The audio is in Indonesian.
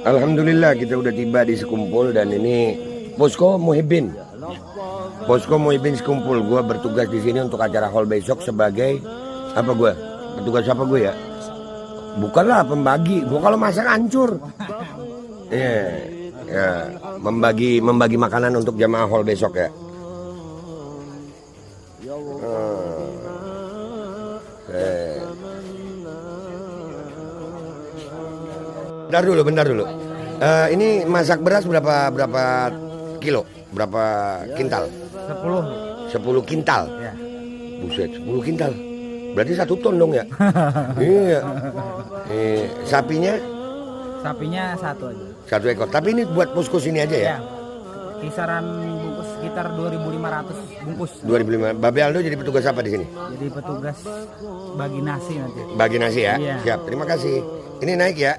Alhamdulillah kita udah tiba di Sekumpul dan ini Posko Muhibin. Posko Muhibin Sekumpul. Gua bertugas di sini untuk acara haul besok sebagai apa gua? Petugas apa gue ya? Bukanlah pembagi. Gua kalau masak hancur. Iya. Ya, membagi makanan untuk jamaah haul besok ya. Bentar dulu. Ini masak beras berapa kilo? Berapa kintal? 10 kintal. Ya. Buset, 10 kintal. Berarti 1 ton dong ya? Iya. Sapinya? Sapinya 1 aja. 1 ekor. Tapi ini buat posko sini aja ya? Ya. Kisaran bungkus sekitar 2.500 bungkus. 2.500. Babe Aldo jadi petugas apa di sini? Jadi petugas bagi nasi nanti. Bagi nasi ya? Iya. Siap, terima kasih. Ini naik ya?